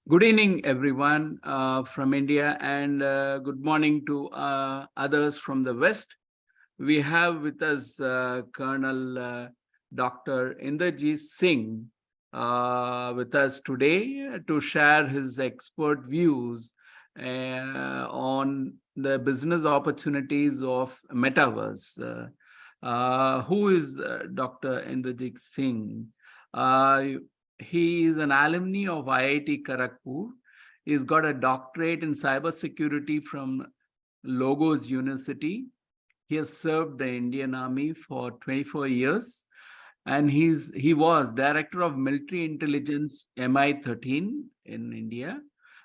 Good evening, everyone from India, and good morning to others from the West. We have with us Colonel Dr. Inderjeet Singh with us today to share his expert views on the business opportunities of Metaverse. Who is Dr. Inderjeet Singh? Uh, he is an alumni of IIT Kharagpur. He's got a doctorate in cybersecurity from Logos University. He has served the Indian Army for 24 years, and he was director of military intelligence MI13 in India,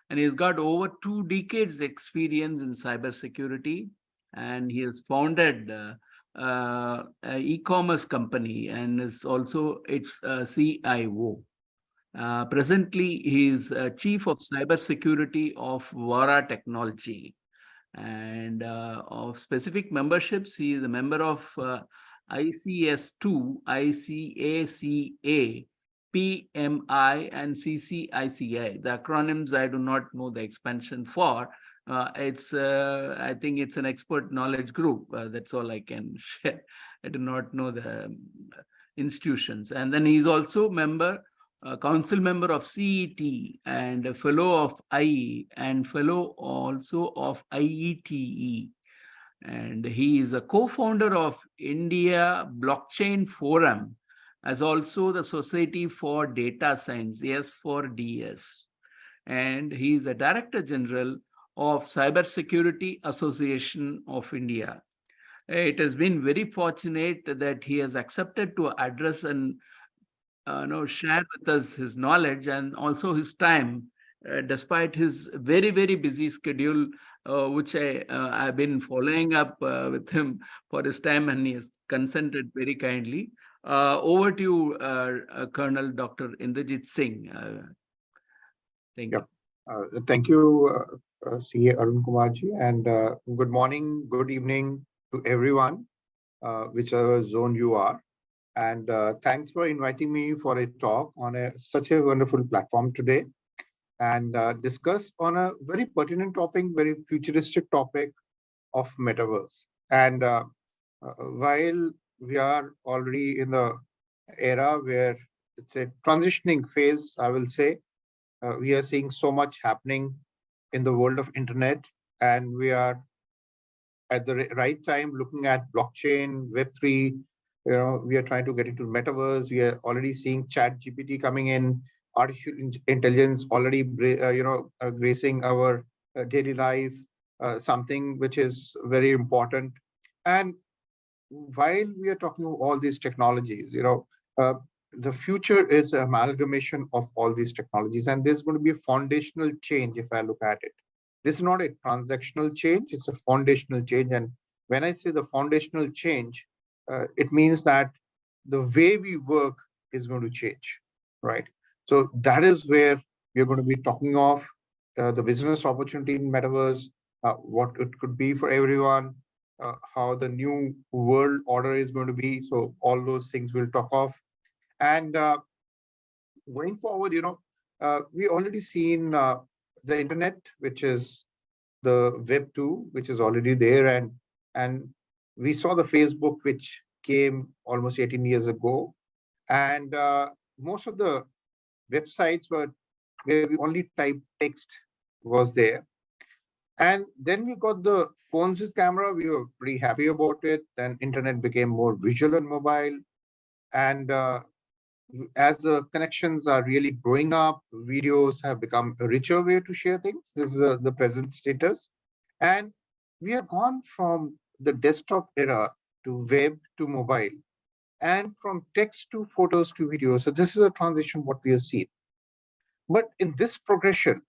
and he's got over 2 decades experience in cybersecurity, and he has founded a e-commerce company and is also its CIO. Presently, he is chief of cybersecurity of Vara Technology, and of specific memberships, he is a member of ICS2, ICACA, PMI, and CCICI. The acronyms I do not know the expansion for. I think it's an expert knowledge group. That's all I can share. I do not know the institutions. And then he's also a council member of CET and a fellow of IE and fellow also of IETE. And he is a co-founder of India Blockchain Forum, as also the Society for Data Science, S4DS. And he is a Director General of Cybersecurity Association of India. It has been very fortunate that he has accepted to address and share with us his knowledge and also his time, despite his very busy schedule, which I've been following up with him for his time, and he has consented very kindly. Over to you, Colonel Dr. Inderjeet Singh. Thank Yeah. you. Thank you, CA Arun Kumarji, and good morning, good evening to everyone, whichever zone you are. And thanks for inviting me for a talk on such a wonderful platform today, and discuss on a very pertinent topic, very futuristic topic of metaverse. And while we are already in the era where it's a transitioning phase, I will say, we are seeing so much happening in the world of internet, and we are at the right time looking at blockchain, Web3. We are trying to get into metaverse. We are already seeing chat GPT coming in, artificial intelligence already gracing our daily life, something which is very important. And while we are talking about all these technologies, uh, the future is an amalgamation of all these technologies, and there's going to be a foundational change if I look at it. This is not a transactional change, it's a foundational change. And when I say the foundational change, it means that the way we work is going to change, right? So that is where we're going to be talking of the business opportunity in metaverse, what it could be for everyone, how the new world order is going to be. So all those things we'll talk of. And going forward, we already seen the internet, which is the Web 2, which is already there, and we saw the Facebook, which came almost 18 years ago, and most of the websites were where we only type text was there. And then we got the phones with camera. We were pretty happy about it. Then internet became more visual and mobile. And as the connections are really growing up, videos have become a richer way to share things. This is the present status. And we have gone from the desktop era to web to mobile, and from text to photos to videos. So this is a transition what we have seen. But in this progression,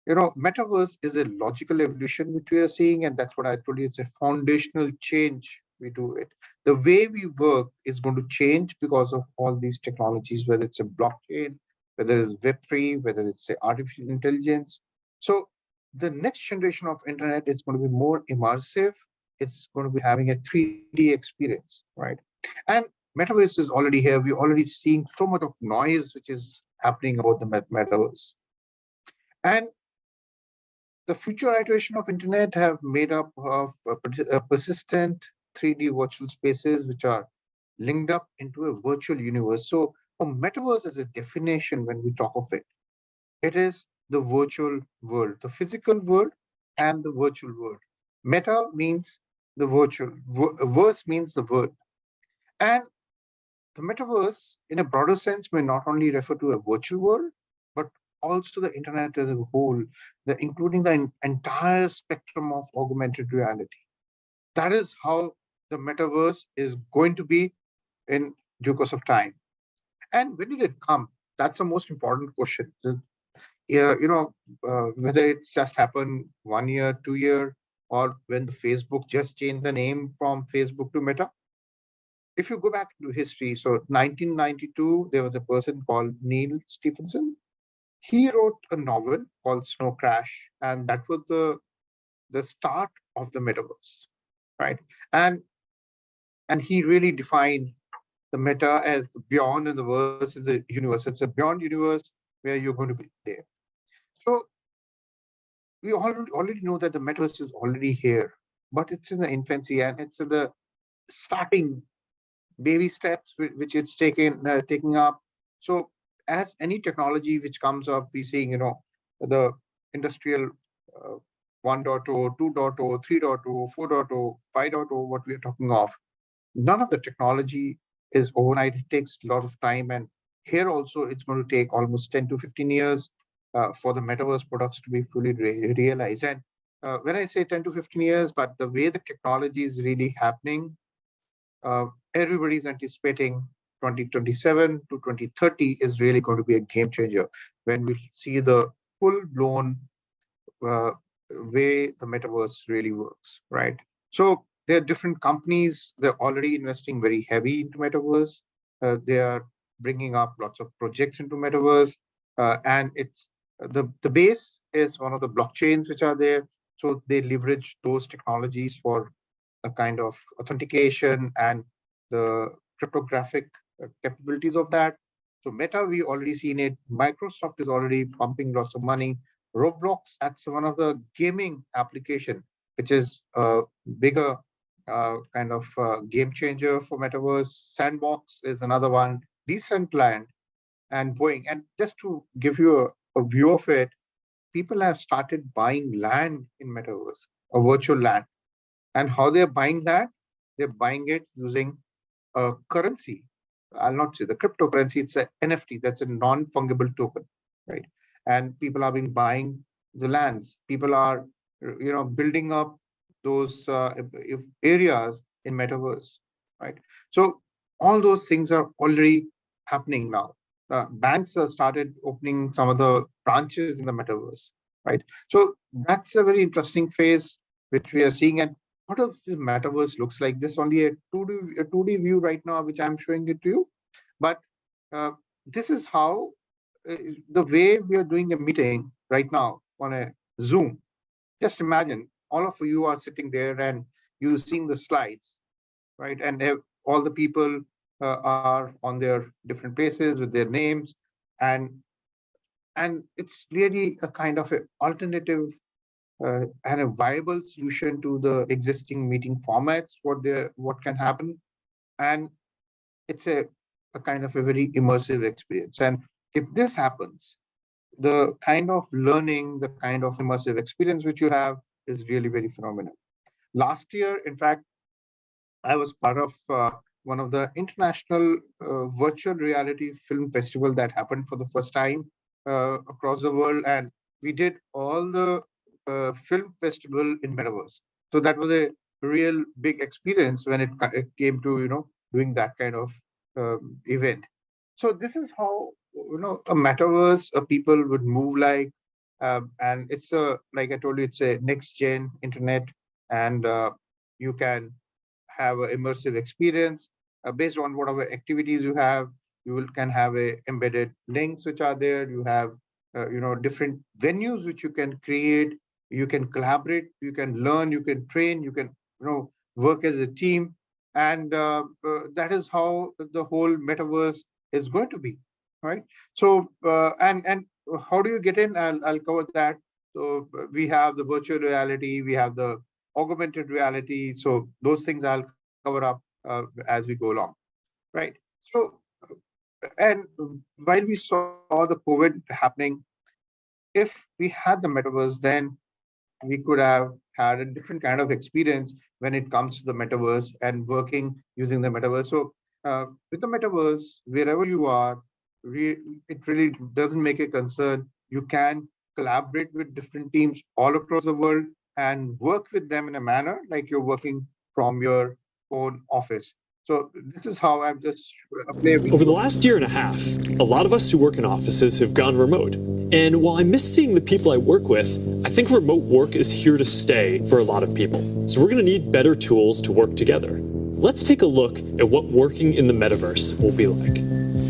metaverse is a logical evolution which we are seeing, and that's what I told you. It's a foundational change. We do it. The way we work is going to change because of all these technologies, whether it's a blockchain, whether it's Web3, whether it's a artificial intelligence. So the next generation of internet is going to be more immersive. It's going to be having a 3D experience, right? And metaverse is already here. We're already seeing so much of noise which is happening about the metaverse. And the future iteration of internet have made up of persistent 3D virtual spaces which are linked up into a virtual universe. So a metaverse is a definition when we talk of it. It is the virtual world, the physical world and the virtual world. Meta means the virtual, verse means the word. And the metaverse, in a broader sense, may not only refer to a virtual world, but also the internet as a whole, including the entire spectrum of augmented reality. That is how the metaverse is going to be in due course of time. And when did it come? That's the most important question. Yeah, whether it's just happened 1 year, 2 year, or when the Facebook just changed the name from Facebook to Meta. If you go back to history, so 1992, there was a person called Neil Stephenson. He wrote a novel called Snow Crash, and that was the start of the metaverse, right? And and he really defined the meta as the beyond and the verse is the universe. It's a beyond universe where you're going to be there. So we already know that the metaverse is already here, but it's in the infancy and it's in the starting baby steps which it's taking up. So as any technology which comes up, we seeing the industrial uh, 1.0, 2.0, 3.0, 4.0, 5.0, what we are talking of. None of the technology is overnight. It takes a lot of time, and here also it's going to take almost 10 to 15 years for the metaverse products to be fully realized. And when I say 10 to 15 years, but the way the technology is really happening, everybody's anticipating 2027 to 2030 is really going to be a game changer when we see the full blown uh, way the metaverse really works, right? So there are different companies. They're already investing very heavy into metaverse. They are bringing up lots of projects into metaverse, and it's the base is one of the blockchains which are there. So they leverage those technologies for a kind of authentication and the cryptographic capabilities of that. So Meta, we already seen it. Microsoft is already pumping lots of money. Roblox, that's one of the gaming application, which is a bigger kind of game changer for metaverse. Sandbox is another one. Decentraland and Boeing. And just to give you a view of it, people have started buying land in metaverse, a virtual land. And how they're buying that? They're buying it using a currency. I'll not say the cryptocurrency, it's an NFT, that's a non-fungible token, right? And people have been buying the lands. People are, building up those areas in metaverse, right? So all those things are already happening now. Banks have started opening some of the branches in the metaverse, right? So that's a very interesting phase which we are seeing. And what does this metaverse looks like? This only a 2D view right now, which I'm showing it to you. But uh, this is how the way we are doing a meeting right now on a Zoom. Just imagine all of you are sitting there and you seeing the slides, right? And all the people are on their different places with their names, and it's really a kind of a alternative and a viable solution to the existing meeting formats, what can happen. And it's a kind of a very immersive experience. And if this happens, the kind of learning, the kind of immersive experience which you have is really very phenomenal. Last year, in fact, I was part of one of the international virtual reality film festival that happened for the first time across the world, and we did all the film festival in metaverse. So that was a real big experience when it came to doing that kind of event. So this is how a metaverse people would move like, and it's a like I told you, it's a next gen internet, and you can have an immersive experience based on whatever activities you have. You will can have a embedded links which are there. You have different venues which you can create. You can collaborate. You can learn. You can train. You can work as a team, and that is how the whole metaverse is going to be, right? So and how do you get in? I'll cover that. So we have the virtual reality, we have the augmented reality. So those things I'll cover up as we go along, right? So, and while we saw the COVID happening, if we had the metaverse, then we could have had a different kind of experience when it comes to the metaverse and working using the metaverse. So with the metaverse, wherever you are, it really doesn't make a concern. You can collaborate with different teams all across the world and work with them in a manner like you're working from your own office. So this is how I'm just play a Over the video. last year and a half, a lot of us who work in offices have gone remote. And while I miss seeing the people I work with, I think remote work is here to stay for a lot of people. So we're going to need better tools to work together. Let's take a look at what working in the metaverse will be like.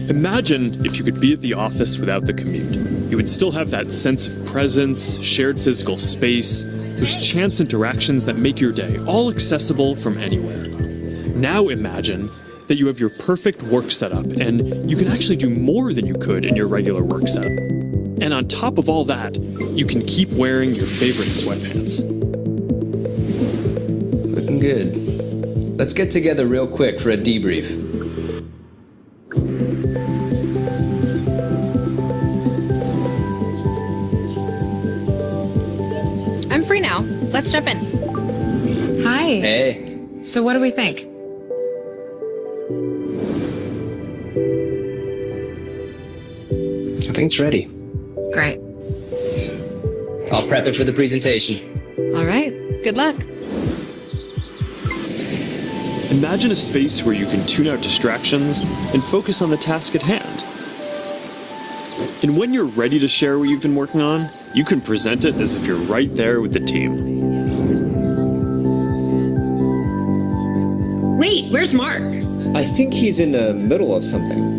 Imagine if you could be at the office without the commute. You would still have that sense of presence, shared physical space, those chance interactions that make your day all accessible from anywhere. Now imagine that you have your perfect work setup and you can actually do more than you could in your regular work setup. And on top of all that, you can keep wearing your favorite sweatpants. Looking good. Let's get together real quick for a debrief. I'm free now. Let's jump in. Hi. Hey. So what do we think? I think it's ready. Great. I'll prep it for the presentation. All right. Good luck. Imagine a space where you can tune out distractions and focus on the task at hand. And when you're ready to share what you've been working on, you can present it as if you're right there with the team. Wait, where's Mark? I think he's in the middle of something.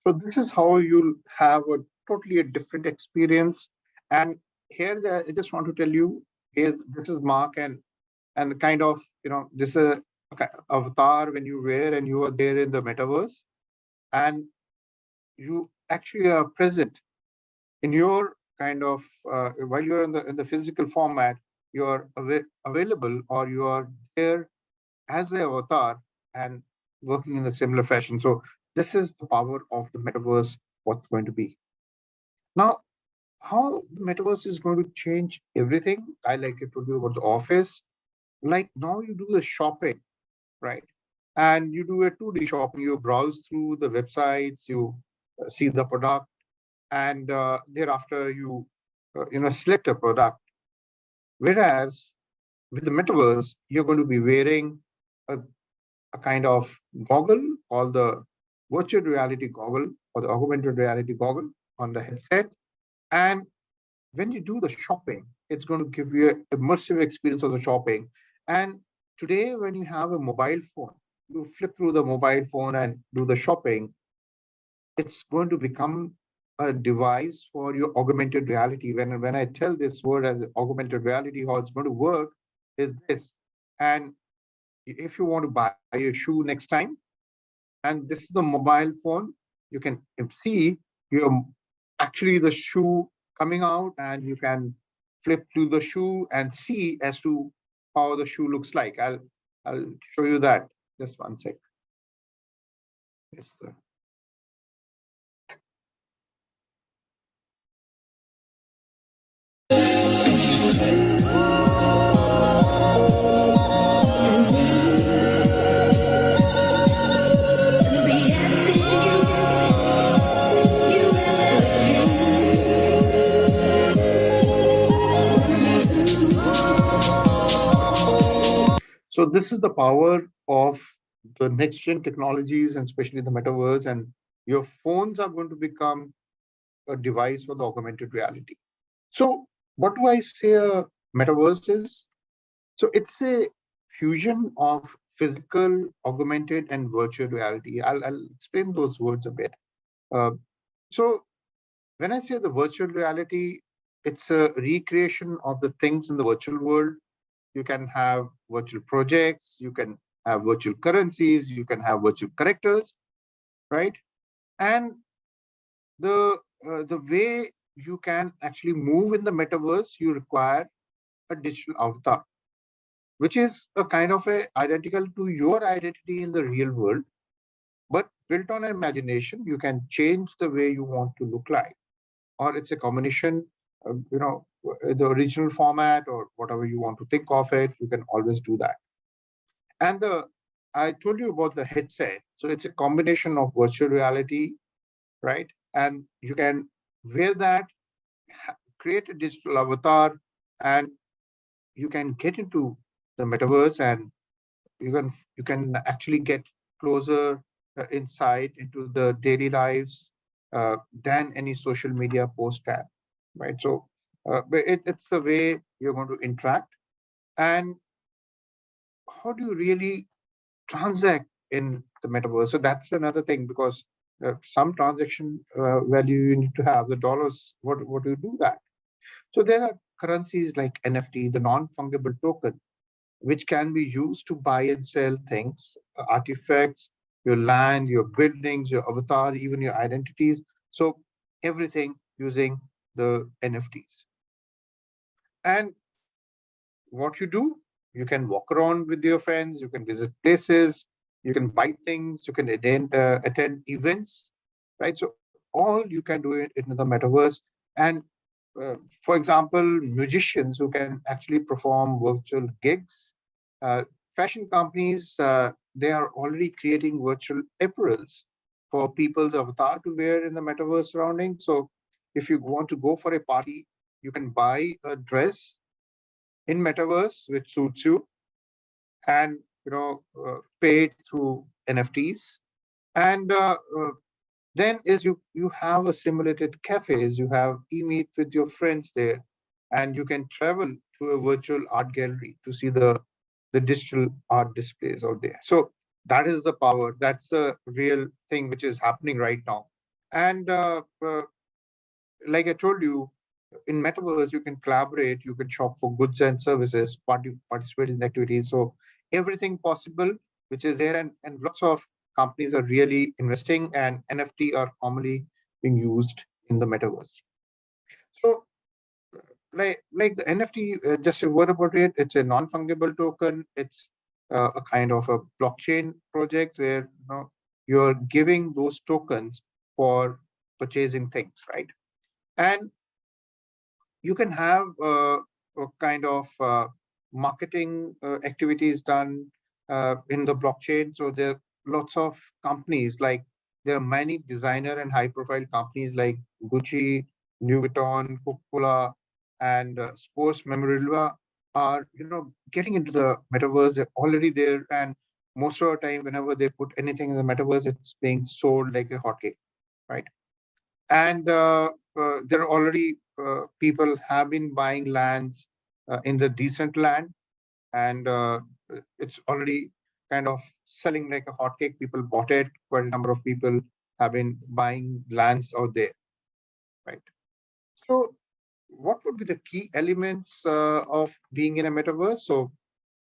So this is how you'll have a totally a different experience. And here I just want to tell you, this is Mark, and the kind of, this is a avatar when you wear and you are there in the metaverse, and you actually are present in your kind of while you're in the physical format, you are available, or you are there as an avatar and working in a similar fashion. So this is the power of the metaverse, what's going to be. Now, how the metaverse is going to change everything. I like I told you about the office. Like now you do the shopping, right? And you do a 2D shopping, you browse through the websites, you see the product, and thereafter you select a product. Whereas with the metaverse, you're going to be wearing a kind of goggle called the virtual reality goggle or the augmented reality goggle on the headset. And when you do the shopping, it's going to give you an immersive experience of the shopping. And today, when you have a mobile phone, you flip through the mobile phone and do the shopping, it's going to become a device for your augmented reality. When I tell this word as augmented reality, how it's going to work is this. And if you want to buy a shoe next time, and this is the mobile phone, you can see your actually the shoe coming out, and you can flip to the shoe and see as to how the shoe looks like. I'll show you that. Just one sec. Yes, sir. So this is the power of the next gen technologies, and especially the metaverse, and your phones are going to become a device for the augmented reality. So what do I say a metaverse is? So it's a fusion of physical, augmented, and virtual reality. I'll explain those words a bit. So when I say the virtual reality, it's a recreation of the things in the virtual world. You can have virtual projects, you can have virtual currencies, you can have virtual characters, right? And the way you can actually move in the metaverse, you require a digital avatar, which is a kind of a identical to your identity in the real world, but built on imagination. You can change the way you want to look like, or it's a combination, the original format or whatever you want to think of it, you can always do that. And I told you about the headset. So it's a combination of virtual reality, right? And you can wear that, create a digital avatar, and you can get into the metaverse, and you can actually get closer insight into the daily lives than any social media post can, right? So but it's the way you're going to interact. And how do you really transact in the metaverse? So that's another thing, because some transaction value you need to have the dollars. What do you do that? So there are currencies like NFT, the non-fungible token, which can be used to buy and sell things, artifacts, your land, your buildings, your avatar, even your identities. So everything using the NFTs. And what you do, you can walk around with your friends, you can visit places, you can buy things, you can attend events, right? So all you can do it in the metaverse. And for example, musicians who can actually perform virtual gigs, uh, fashion companies, they are already creating virtual apparels for people's avatar to wear in the metaverse surrounding. So if you want to go for a party, you can buy a dress in metaverse which suits you, and pay it through NFTs. And then is you have a simulated cafes, you have e-meet with your friends there, and you can travel to a virtual art gallery to see the digital art displays out there. So that is the power, that's the real thing which is happening right now. And like I told you, in metaverse you can collaborate, you can shop for goods and services, participate in activities. So everything possible which is there, and lots of companies are really investing, and NFT are commonly being used in the metaverse. So like the NFT, just a word about it, it's a non-fungible token. It's a kind of a blockchain project where you're giving those tokens for purchasing things, right? And you can have a kind of marketing activities done in the blockchain. So there are lots of companies, like there are many designer and high profile companies like Gucci, Louis Vuitton, Coca-Cola, and sports memorabilia are getting into the metaverse. They're already there, and most of the time whenever they put anything in the metaverse, it's being sold like a hotcake, right? And there are already people have been buying lands in the decent land, and it's already kind of selling like a hotcake. People bought it. Quite a number of people have been buying lands out there, right? So what would be the key elements of being in a metaverse? So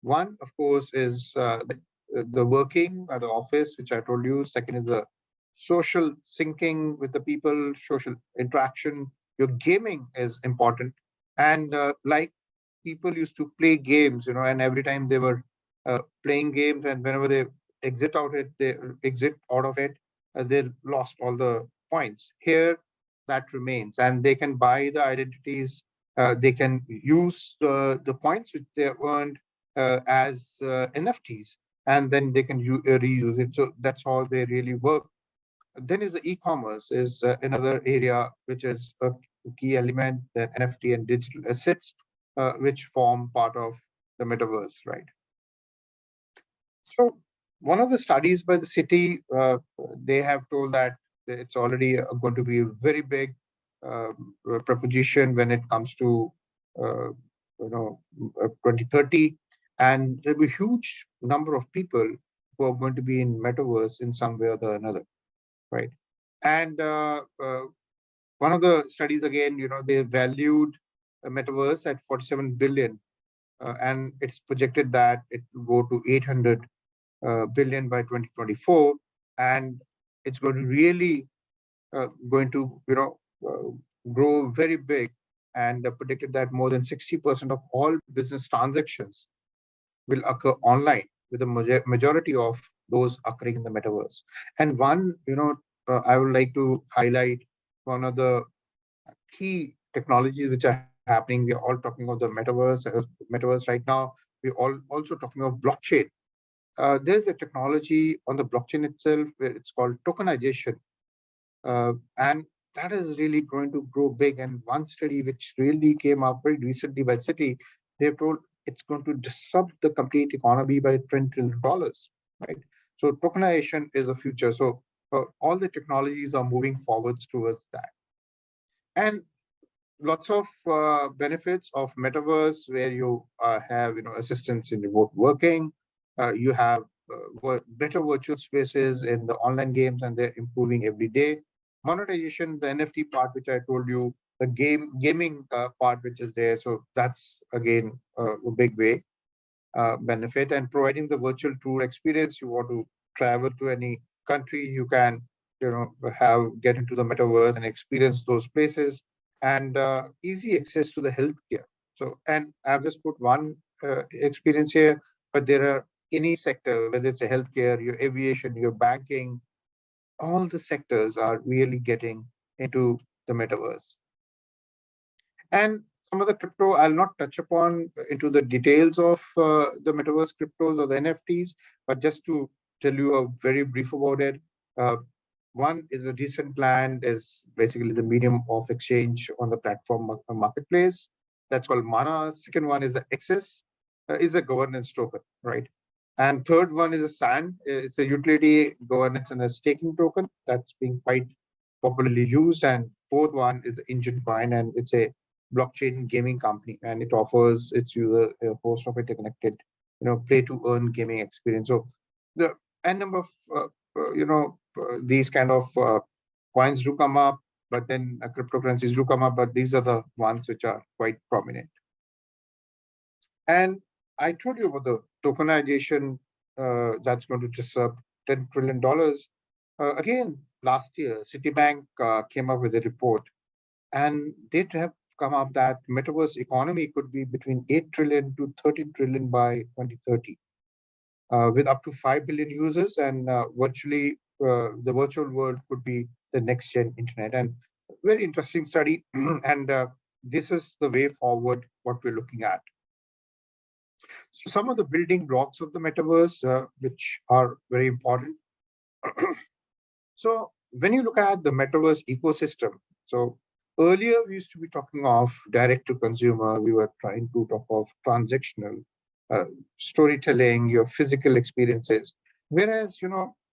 one, of course, is the working at the office, which I told you. Second is the social syncing with the people, social interaction. Your gaming is important. And like people used to play games, and every time they were playing games, and whenever they exit out of it, they lost all the points. Here, that remains, and they can buy the identities. They can use the points which they earned as NFTs, and then they can reuse it. So that's how they really work. Then is the e-commerce is another area which is a key element, that NFT and digital assets, which form part of the metaverse, right? So one of the studies by the city, they have told that it's already going to be a very big proposition when it comes to uh, 2030, and there'll be a huge number of people who are going to be in metaverse in some way or the another, right? And one of the studies again, they valued a metaverse at 47 billion, and it's projected that it will go to 800 billion by 2024, and it's going to really grow very big, and predicted that more than 60% of all business transactions will occur online, with the majority of those occurring in the metaverse. And I would like to highlight one of the key technologies which are happening. We are all talking about the metaverse right now. We're all also talking of blockchain. There's a technology on the blockchain itself where it's called tokenization, and that is really going to grow big. And one study which really came up very recently by Citi, they've told it's going to disrupt the complete economy by $20 trillion, right? So tokenization is a future. So all the technologies are moving forwards towards that. And lots of benefits of metaverse, where you have assistance in remote working. You have better virtual spaces in the online games, and they're improving every day. Monetization, the NFT part, which I told you, the gaming part, which is there. So that's again a big way benefit. And providing the virtual tour experience. You want to travel to any country, you can get into the metaverse and experience those places, and easy access to the healthcare. So, and I've just put one experience here, but there are any sector, whether it's a healthcare, your aviation, your banking, all the sectors are really getting into the metaverse. And some of the crypto, I'll not touch upon into the details of the metaverse cryptos or the NFTs, but just to tell you a very brief about it. One is a decent land, is basically the medium of exchange on the platform marketplace. That's called Mana. Second one is the Access, is a governance token, right? And third one is a SAND. It's a utility governance and a staking token that's being quite popularly used. And fourth one is Engine Coin, and it's a blockchain gaming company, and it offers its user a host of interconnected, play to earn gaming experience. So the n number of these kind of coins do come up, but then cryptocurrencies do come up, but these are the ones which are quite prominent. And I told you about the tokenization that's going to disrupt $10 trillion. Again, last year, Citibank came up with a report, and they have come up that metaverse economy could be between 8 trillion to 13 trillion by 2030, with up to 5 billion users, and virtually the virtual world could be the next gen internet. And very interesting study. And this is the way forward, what we're looking at. So some of the building blocks of the metaverse, which are very important. So when you look at the metaverse ecosystem, so earlier we used to be talking of direct to consumer. We were trying to talk of transactional storytelling, your physical experiences. Whereas,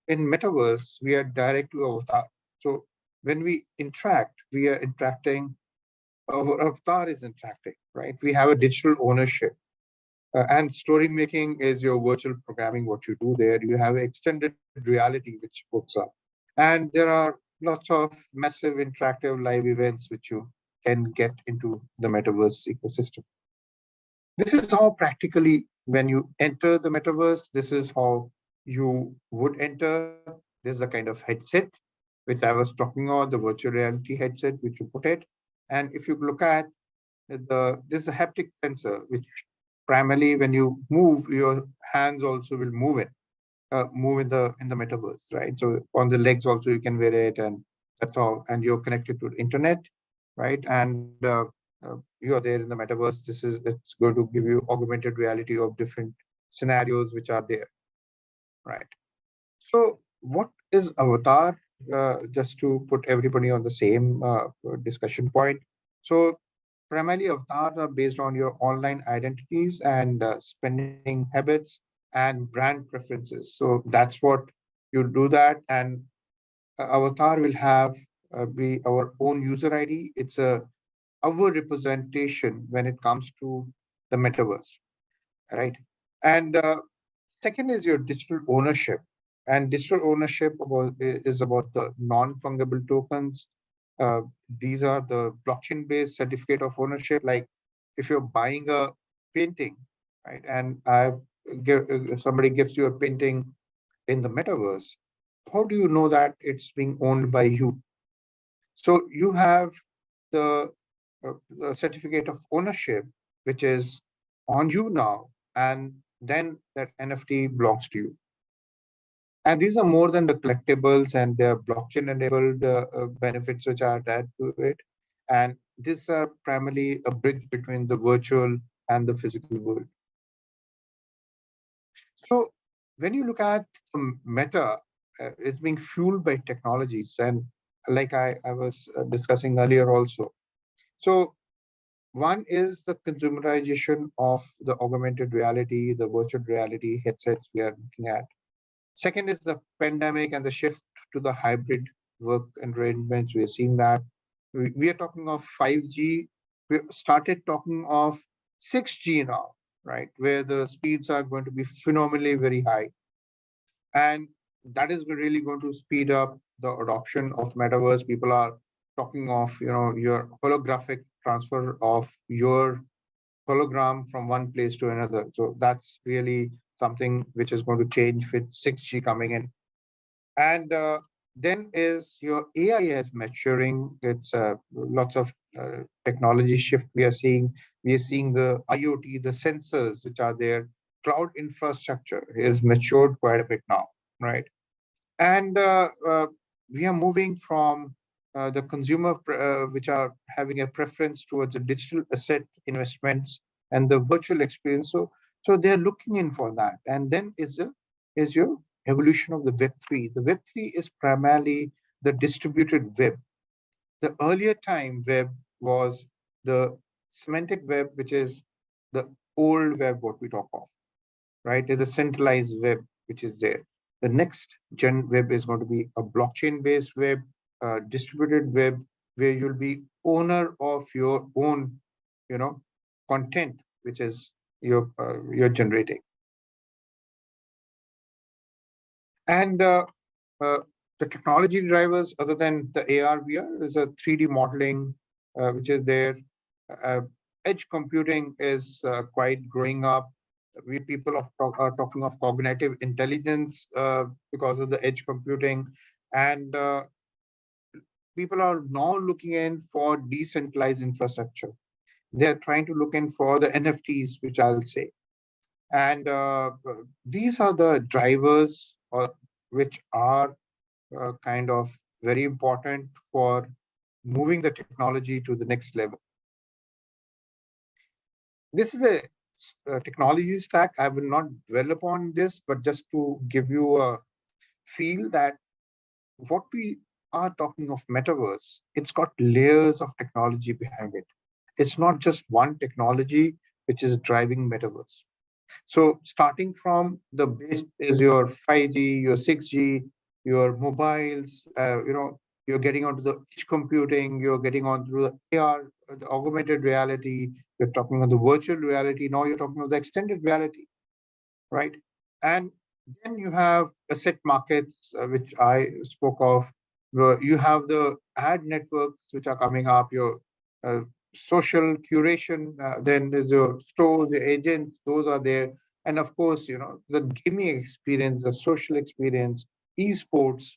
in metaverse, we are direct to avatar. So when we interact, we are interacting, our avatar is interacting, right? We have a digital ownership. And story making is your virtual programming, what you do there. You have extended reality, which hooks up. And there are lots of massive interactive live events which you can get into the metaverse ecosystem. This is how practically, when you enter the metaverse, this is how you would enter. There's a kind of headset, which I was talking about, the virtual reality headset, which you put it. And if you look at there's a haptic sensor, which primarily when you move, your hands also will move in the metaverse, right? So on the legs also you can wear it, and that's all. And you're connected to the internet, right? And you are there in the metaverse. It's going to give you augmented reality of different scenarios which are there, right? So what is avatar? Just to put everybody on the same discussion point. So primarily, avatars are based on your online identities and spending habits and brand preferences. So that's what you do that. And avatar will have be our own user ID. It's our representation when it comes to the metaverse, right? And second is your digital ownership. And digital ownership is about the non-fungible tokens. These are the blockchain-based certificate of ownership. Like if you're buying a painting, right, and somebody gives you a painting in the metaverse, how do you know that it's being owned by you? So you have the certificate of ownership, which is on you now, and then that NFT belongs to you. And these are more than the collectibles and their blockchain-enabled benefits which are attached to it. And these are primarily a bridge between the virtual and the physical world. So when you look at Meta, it's being fueled by technologies, and like I was discussing earlier also. So one is the consumerization of the augmented reality, the virtual reality headsets we are looking at. Second is the pandemic and the shift to the hybrid work arrangements. We are seeing that. We are talking of 5G. We started talking of 6G now, right? Where the speeds are going to be phenomenally very high. And that is really going to speed up the adoption of metaverse. People are talking of, your holographic transfer of your hologram from one place to another. So that's really something which is going to change with 6G coming in. And then is your AI is maturing. It's lots of technology shift we are seeing. We are seeing the IoT, the sensors which are there. Cloud infrastructure is matured quite a bit now, right? And we are moving from the consumer, which are having a preference towards the digital asset investments and the virtual experience. So they're looking in for that. And then is your evolution of the Web3. The Web3 is primarily the distributed web. The earlier time web was the semantic web, which is the old web, what we talk of, right? Is a centralized web, which is there. The next gen web is going to be a blockchain-based web, distributed web, where you'll be owner of your own, content, which is you're generating. And uh, the technology drivers, other than the AR, VR, is a 3D modeling, which is there. Uh, Edge computing is quite growing up. We people are talking of cognitive intelligence because of the edge computing, and people are now looking in for decentralized infrastructure. They are trying to look in for the NFTs, which I'll say, and these are the drivers which are kind of very important for moving the technology to the next level. This is a technology stack. I will not dwell upon this, but just to give you a feel that what we are talking of metaverse, it's got layers of technology behind it. It's not just one technology which is driving metaverse. So starting from the base is your 5G, your 6G, your mobiles, you're getting onto the edge computing, you're getting onto the AR, the augmented reality, you're talking about the virtual reality, now you're talking about the extended reality, right? And then you have asset markets, which I spoke of. You have the ad networks, which are coming up, your uh, social curation, then there's your stores, your agents, those are there. And of course, the gaming experience, the social experience, esports,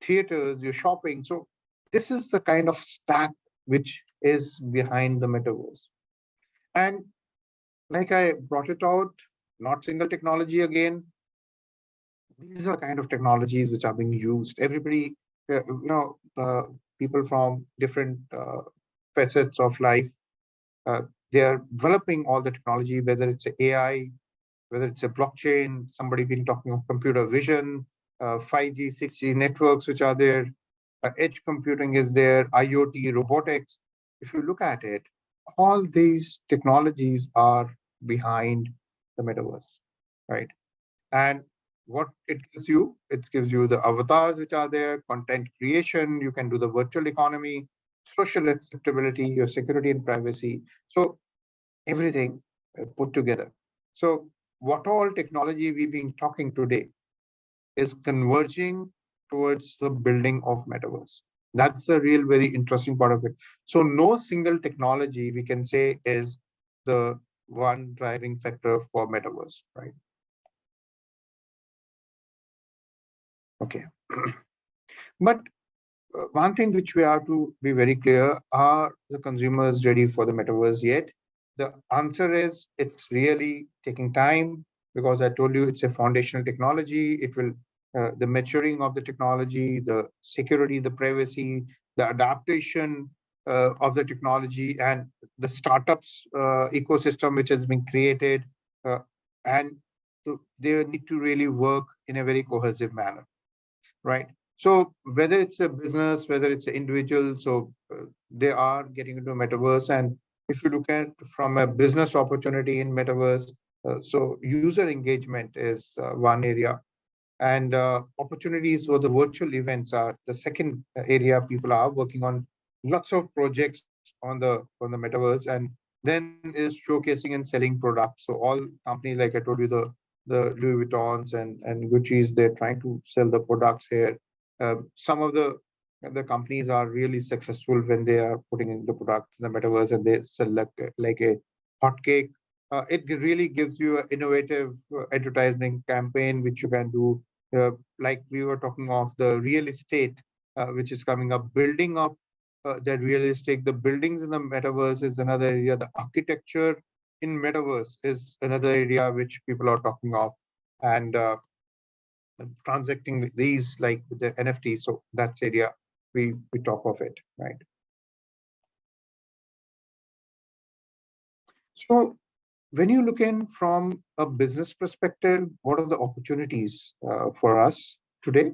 theaters, your shopping. So this is the kind of stack which is behind the metaverse. And like I brought it out, not single technology again. These are kind of technologies which are being used. Everybody, people from different facets of life, uh, they are developing all the technology, whether it's AI, whether it's a blockchain, somebody been talking of computer vision, 5G, 6G networks, which are there, edge computing is there, IoT, robotics. If you look at it, all these technologies are behind the metaverse, right? And what it gives you the avatars which are there, content creation, you can do the virtual economy, social acceptability, your security and privacy. So everything put together. So what all technology we've been talking today is converging towards the building of metaverse. That's a real, very interesting part of it. So no single technology we can say is the one driving factor for metaverse, right? Okay. But one thing which we have to be very clear, are the consumers ready for the metaverse yet? The answer is it's really taking time, because I told you it's a foundational technology. It will, the maturing of the technology, the security, the privacy, the adaptation of the technology, and the startups ecosystem which has been created. Uh, and they need to really work in a very cohesive manner, right? So whether it's a business, whether it's an individual, so they are getting into metaverse. And if you look at from a business opportunity in metaverse, so user engagement is one area, and opportunities for the virtual events are the second area. People are working on lots of projects on the metaverse, and then is showcasing and selling products. So all companies, like I told you, the Louis Vuittons and Gucci's, they're trying to sell the products here. Some of the companies are really successful when they are putting in the products in the metaverse, and they sell like a hotcake. It really gives you an innovative advertising campaign which you can do. Like we were talking of the real estate, which is coming up, building up the real estate, the buildings in the metaverse is another area. The architecture in metaverse is another area which people are talking of, and transacting with these like with the NFT. So that's area we talk of it, right? So when you look in from a business perspective, what are the opportunities for us today?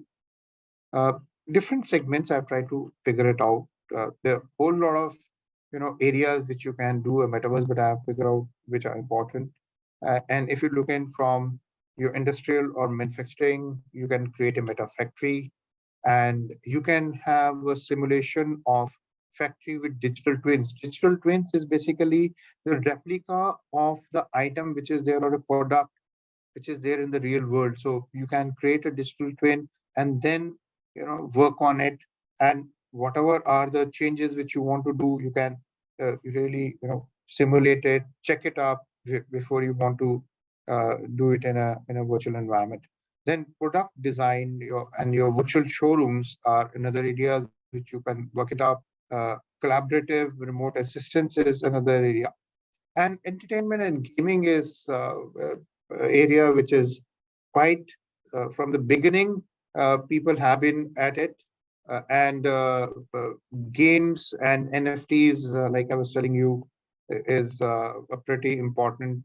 Uh, Different segments, I've tried to figure it out. There are a whole lot of areas which you can do a metaverse, but I have figured out which are important. And if you look in from your industrial or manufacturing, you can create a meta factory, and you can have a simulation of factory with digital twins. Digital twins is basically the replica of the item which is there, or a product which is there in the real world. So you can create a digital twin and then work on it, and whatever are the changes which you want to do, you can really simulate it, check it up before you want to do it in a virtual environment. Then product design and your virtual showrooms are another area which you can work it up. Collaborative remote assistance is another area, and entertainment and gaming is area which is quite from the beginning. People have been at it, and games and NFTs, like I was telling you, is a pretty important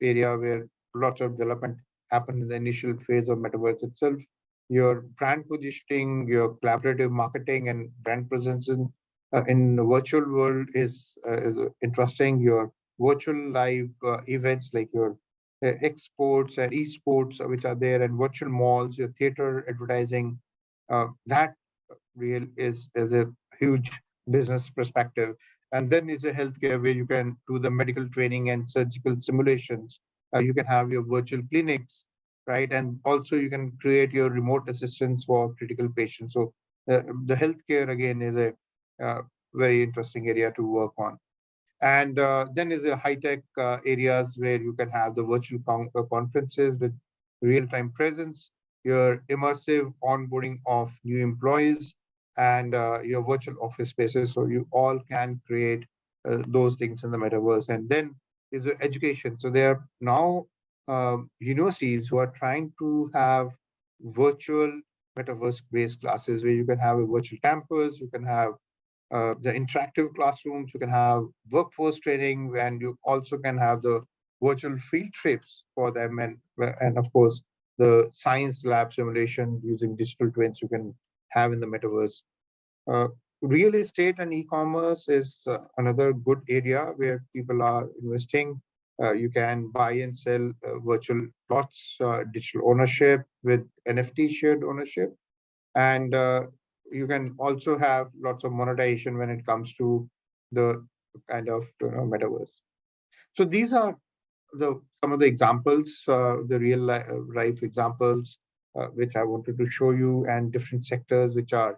area where lots of development happen in the initial phase of metaverse itself. Your brand positioning, your collaborative marketing, and brand presence in the virtual world is interesting. Your virtual live events like your exports and esports, which are there, and virtual malls, your theater advertising, that is a huge business perspective. And then is a healthcare where you can do the medical training and surgical simulations. You can have your virtual clinics, right? And also you can create your remote assistance for critical patients. So the healthcare again is a very interesting area to work on. And then is a high-tech areas where you can have the virtual conferences with real-time presence, your immersive onboarding of new employees, and your virtual office spaces. So you all can create those things in the metaverse. And then is the education. So there are now universities who are trying to have virtual metaverse-based classes where you can have a virtual campus, you can have the interactive classrooms, you can have workforce training, and you also can have the virtual field trips for them, and of course the science lab simulation using digital twins you can have in the metaverse. Uh, Real estate and e-commerce is another good area where people are investing. You can buy and sell virtual plots, digital ownership with NFT shared ownership, and you can also have lots of monetization when it comes to the kind of metaverse. So these are the some of the examples, the real life examples which I wanted to show you, and different sectors which are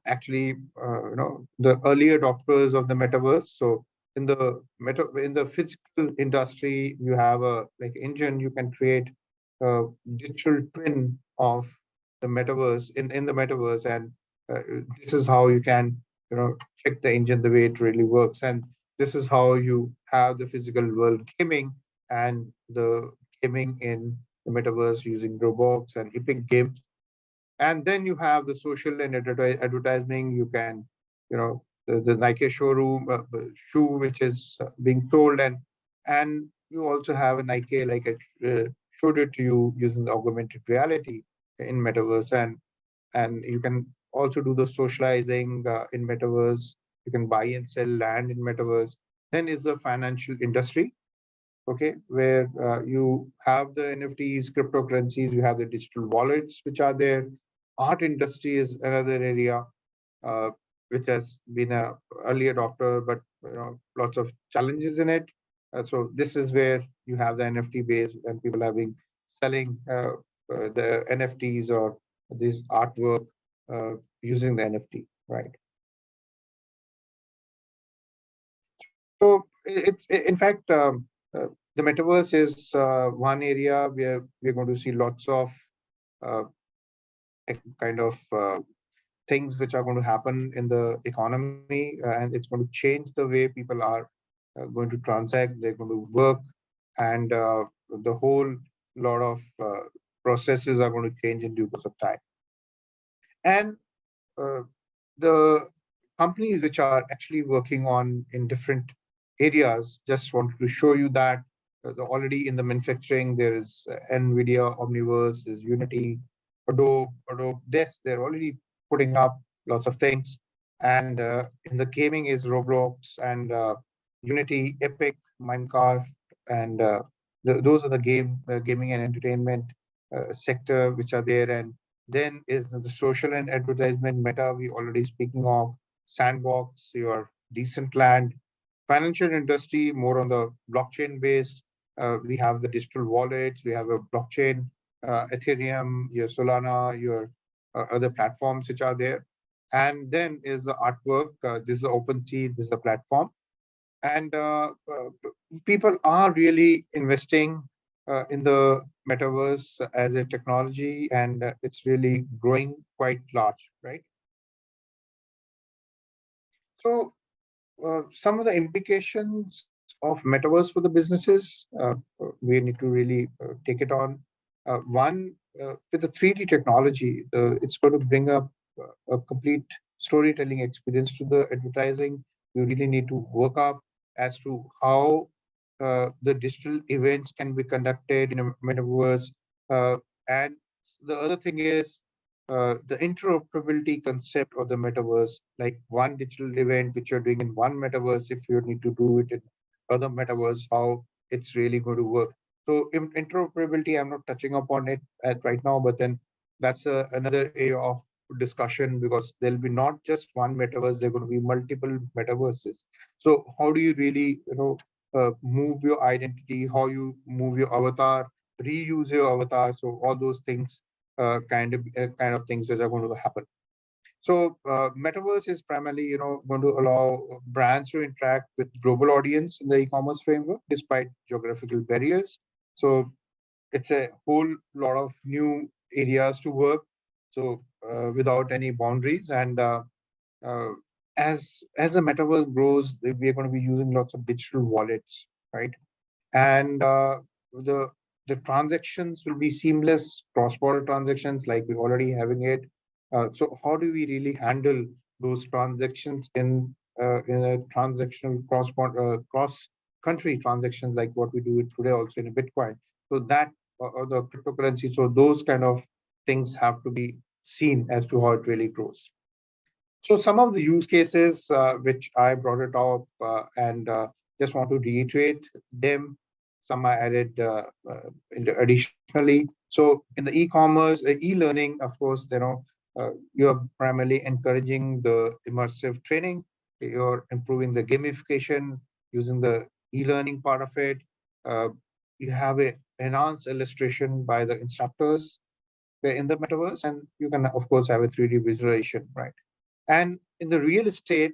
actually the early adopters of the metaverse. So in the physical industry, you have a like engine, you can create a digital twin of the metaverse in the metaverse, and this is how you can check the engine the way it really works, and this is how you have the physical world gaming and the gaming in the metaverse using Roblox and Epic Games. And then you have the social and advertising. You can, the Nike showroom shoe which is being sold, and you also have a Nike like showed it to you using the augmented reality in metaverse, and you can also do the socializing in metaverse. You can buy and sell land in metaverse. Then is the financial industry, okay, where you have the NFTs, cryptocurrencies, you have the digital wallets which are there. Art industry is another area uh, which has been a early adopter, but lots of challenges in it. So this is where you have the NFT base, and people have been selling the NFTs or this artwork using the NFT, right? So it's in fact the metaverse is one area where we're going to see lots of uh, kind of things which are going to happen in the economy, and it's going to change the way people are going to transact, they're going to work, and the whole lot of processes are going to change in due course of time. And uh, the companies which are actually working on in different areas, just wanted to show you that already in the manufacturing, there is NVIDIA, Omniverse, there's Unity, Adobe Desk, they're already putting up lots of things. And in the gaming is Roblox and Unity, Epic, Minecraft, and those are the gaming and entertainment sector which are there. And then is the social and advertisement Meta, we already speaking of, Sandbox, your decent land, financial industry, more on the blockchain based. We have the digital wallets, we have a blockchain, Ethereum, your Solana, your other platforms which are there. And then is the artwork. This is the OpenSea, this is a platform. And people are really investing in the metaverse as a technology, and it's really growing quite large, right? So some of the implications of metaverse for the businesses, we need to really take it on. One, with the 3D technology, it's going to bring up a complete storytelling experience to the advertising. You really need to work up as to how the digital events can be conducted in a metaverse. And the other thing is the interoperability concept of the metaverse, like one digital event which you're doing in one metaverse, if you need to do it in other metaverse, how it's really going to work. So interoperability, I'm not touching upon it at right now, but then that's another area of discussion, because there'll be not just one metaverse, there are going to be multiple metaverses. So how do you really, move your identity, how you move your avatar, reuse your avatar, so all those things kind of things which are going to happen. So metaverse is primarily, going to allow brands to interact with global audience in the e-commerce framework despite geographical barriers. So it's a whole lot of new areas to work. So without any boundaries, and uh, as the metaverse grows, we are going to be using lots of digital wallets, right? And the the transactions will be seamless cross-border transactions like we're already having it. So how do we really handle those transactions in a transactional cross-country transactions like what we do it today also in a Bitcoin? So that or the cryptocurrency. So those kind of things have to be seen as to how it really grows. So some of the use cases which I brought it up and just want to reiterate them. Some I added additionally. So in the e-commerce, e-learning, of course, you're primarily encouraging the immersive training. You're improving the gamification using the e-learning part of it. Uh, you have a enhanced illustration by the instructors in the metaverse, and you can, of course, have a 3D visualization, right? And in the real estate,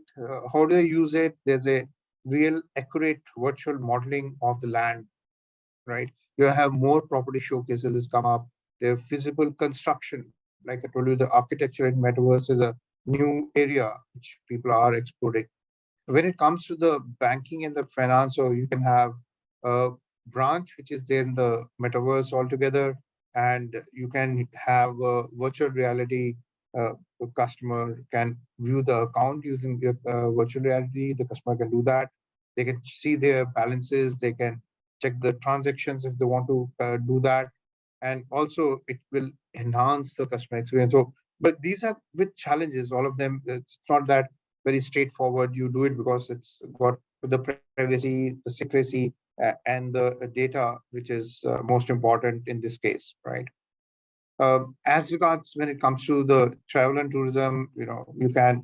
how do I use it? There's a real accurate virtual modeling of the land, right? You have more property showcases come up. There physical construction. like I told you, the architecture in metaverse is a new area which people are exploring. When it comes to the banking and the finance, so you can have a branch which is there in the metaverse altogether, and you can have a virtual reality. The customer can view the account using the virtual reality. The customer can do that. They can see their balances. They can check the transactions if they want to do that, and also it will enhance the customer experience. So, but these are with challenges. All of them. It's not that very straightforward. You do it because it's got the privacy, the secrecy, and the data, which is most important in this case, right? As regards when it comes to the travel and tourism, you can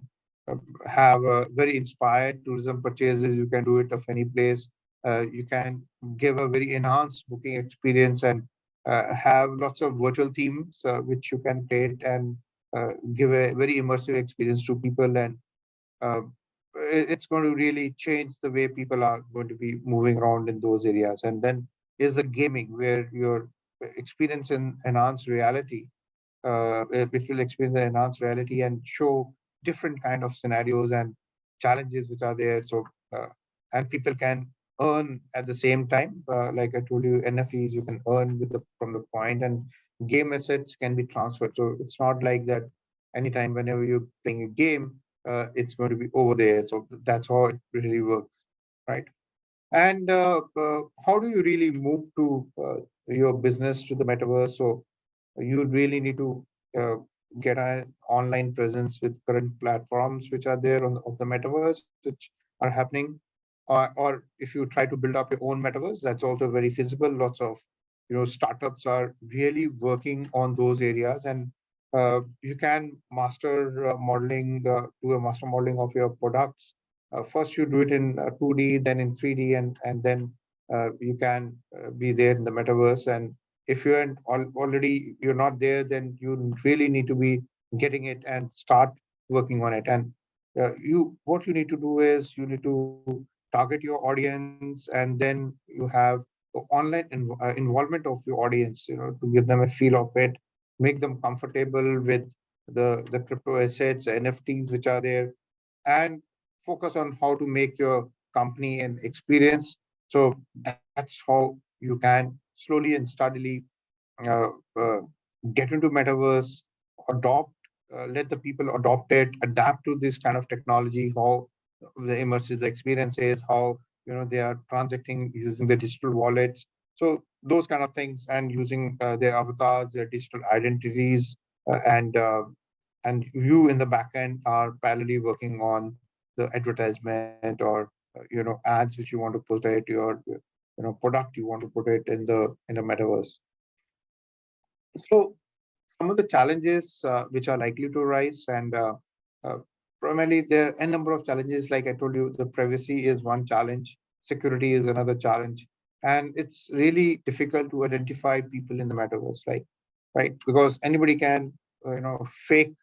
uh, have a very inspired tourism purchases. You can do it of any place. You can give a very enhanced booking experience and have lots of virtual themes which you can create and give a very immersive experience to people, and uh, it's going to really change the way people are going to be moving around in those areas. And then is the gaming, where your experience in enhanced reality, which will experience the enhanced reality and show different kind of scenarios and challenges which are there. So and people can earn at the same time. Like I told you, NFTs you can earn with the from the point, and game assets can be transferred. So it's not like that anytime whenever you're playing a game, it's going to be over there. So that's how it really works, right? And how do you really move to your business to the metaverse? So you really need to uh, get an online presence with current platforms which are there of the metaverse, which are happening. Or if you try to build up your own metaverse, that's also very feasible. Lots of startups are really working on those areas, and you can master modeling, do a master modeling of your products. First, you do it in 2D, then in 3D, and then you can be there in the metaverse. And if you aren't already you're not there, then you really need to be getting it and start working on it. And you what you need to do is you need to target your audience, and then you have the online involvement of your audience, to give them a feel of it, make them comfortable with the crypto assets, NFTs which are there, and focus on how to make your company an experience. So that's how you can slowly and steadily uh, uh, get into metaverse, adopt, let the people adopt it, adapt to this kind of technology, how the immersive experience is, how they are transacting using the digital wallets. So those kind of things, and using their avatars, their digital identities, and you in the back end are parallelly working on the advertisement, or ads which you want to put it, your product you want to put it in the metaverse. So some of the challenges which are likely to arise, and uh, primarily there are a number of challenges. Like I told you, the privacy is one challenge, security is another challenge, and it's really difficult to identify people in the metaverse, like, right? Because anybody can fake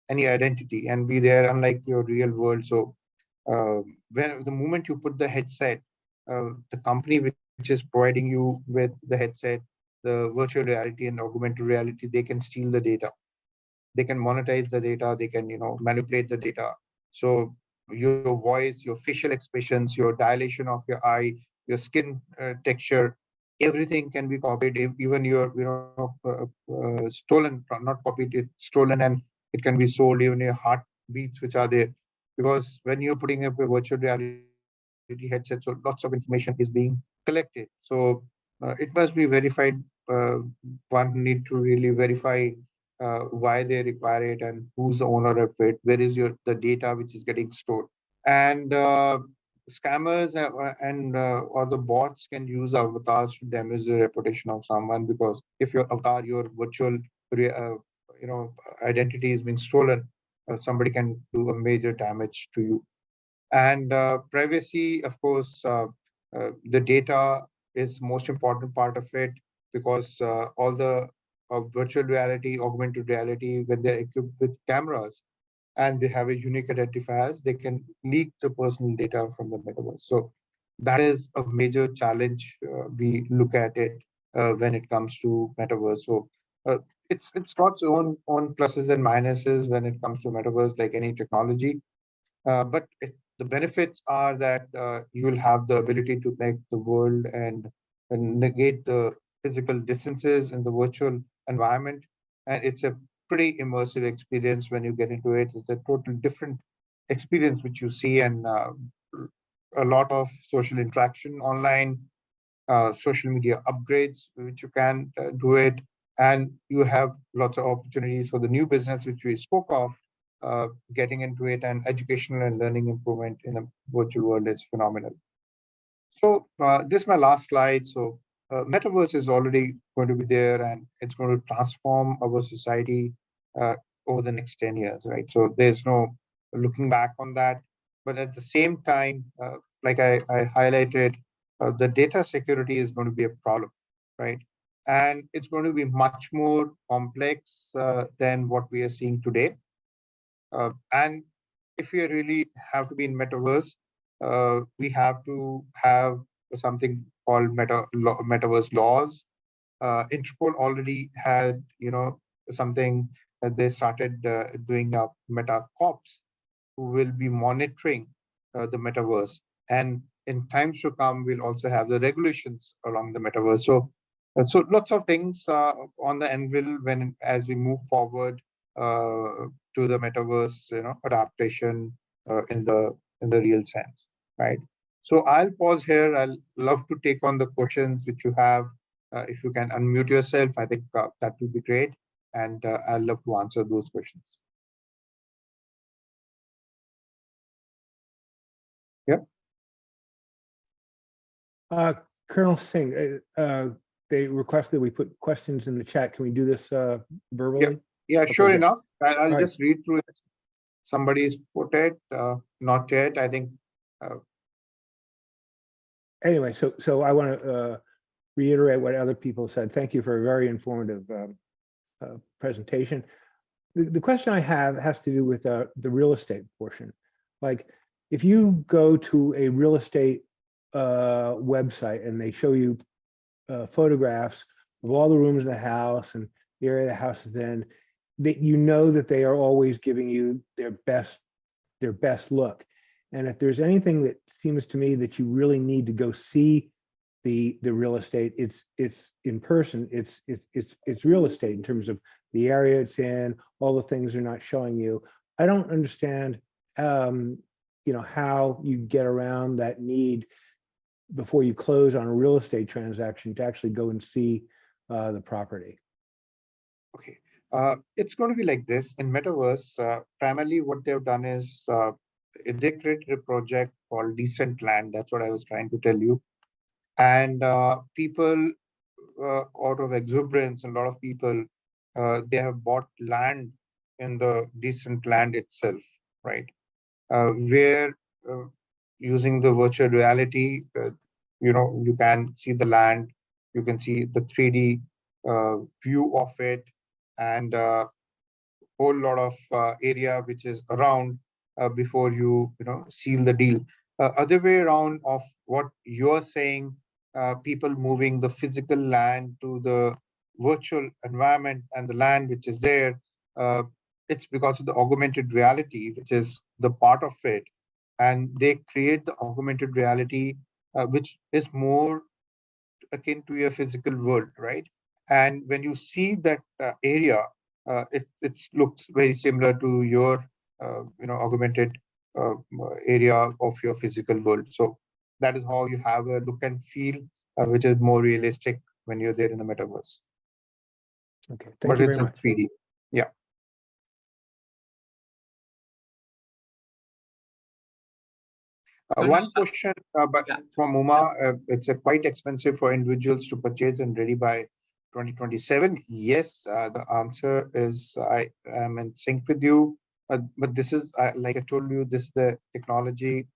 any identity and be there, unlike your real world. So when the moment you put the headset, the company which is providing you with the headset, the virtual reality and augmented reality, they can steal the data. They can monetize the data. They can manipulate the data. So your voice, your facial expressions, your dilation of your eye, your skin texture, everything can be copied. Even your stolen, not copied, it's stolen, and it can be sold. Even your heartbeats which are there, because when you're putting up a virtual reality headset, so lots of information is being collected. So it must be verified. uh, One need to really verify why they require it, and who's the owner of it, where is the data which is getting stored. And scammers and or the bots can use avatars to damage the reputation of someone, because if your avatar, your virtual you know identity is being stolen, somebody can do a major damage to you. And privacy, of course, the data is most important part of it, because all the virtual reality, augmented reality, when they're equipped with cameras and they have a unique identifiers, they can leak the personal data from the metaverse. So that is a major challenge. We look at it when it comes to metaverse. So it's got its own pluses and minuses when it comes to metaverse, like any technology. But the benefits are that you will have the ability to connect the world and negate the physical distances in the virtual environment. And it's a pretty immersive experience when you get into it. It's a total different experience which you see, and a lot of social interaction online, social media upgrades, which you can do it. And you have lots of opportunities for the new business, which we spoke of, getting into it, and educational and learning improvement in the virtual world is phenomenal. So this is my last slide. So metaverse is already going to be there, and it's going to transform our society over the next 10 years, right? So there's no looking back on that. But at the same time, like I highlighted, the data security is going to be a problem, right? And it's going to be much more complex than what we are seeing today. And if we really have to be in metaverse, we have to have something called metaverse laws. Interpol already had, something that they started doing meta cops who will be monitoring the metaverse. And in times to come, we'll also have the regulations along the metaverse. So lots of things on the anvil as we move forward to the metaverse, adaptation in the real sense, right? So I'll pause here. I'll love to take on the questions which you have. If you can unmute yourself, I think that would be great, and I'll love to answer those questions. Yeah. Colonel Singh, they requested we put questions in the chat. Can we do this verbally? Yeah, Okay, sure good. enough. I'll All just read through it. Somebody's put it, not yet, I think. Anyway, so I want to reiterate what other people said. Thank you for a very informative presentation. The question I have has to do with the real estate portion. Like, if you go to a real estate website and they show you photographs of all the rooms in the house and the area the house is in, that you know that they are always giving you their best look. And if there's anything that seems to me that you really need to go see the real estate, it's in person, it's real estate in terms of the area it's in, all the things they're not showing you. I don't understand how you get around that need before you close on a real estate transaction to actually go and see the property. Okay. It's going to be like this in metaverse. Primarily what they've done is they created a project called Decent Land. That's what I was trying to tell you. And people, out of exuberance, a lot of people, they have bought land in the Decent Land itself, right? Where using the virtual reality, you can see the land, you can see the 3D view of it, and whole lot of area which is around before you seal the deal. Other way around of what you're saying, people moving the physical land to the virtual environment and the land which is there, it's because of the augmented reality, which is the part of it. And they create the augmented reality, which is more akin to your physical world, right? And when you see that area, it looks very similar to your augmented area of your physical world. So that is how you have a look and feel, which is more realistic when you're there in the metaverse. Okay, thank you very much. But it's in 3D. Yeah. One question from Uma, it's quite expensive for individuals to purchase and ready by 2027. Yes, the answer is I am in sync with you. But this is, like I told you, this is the technology,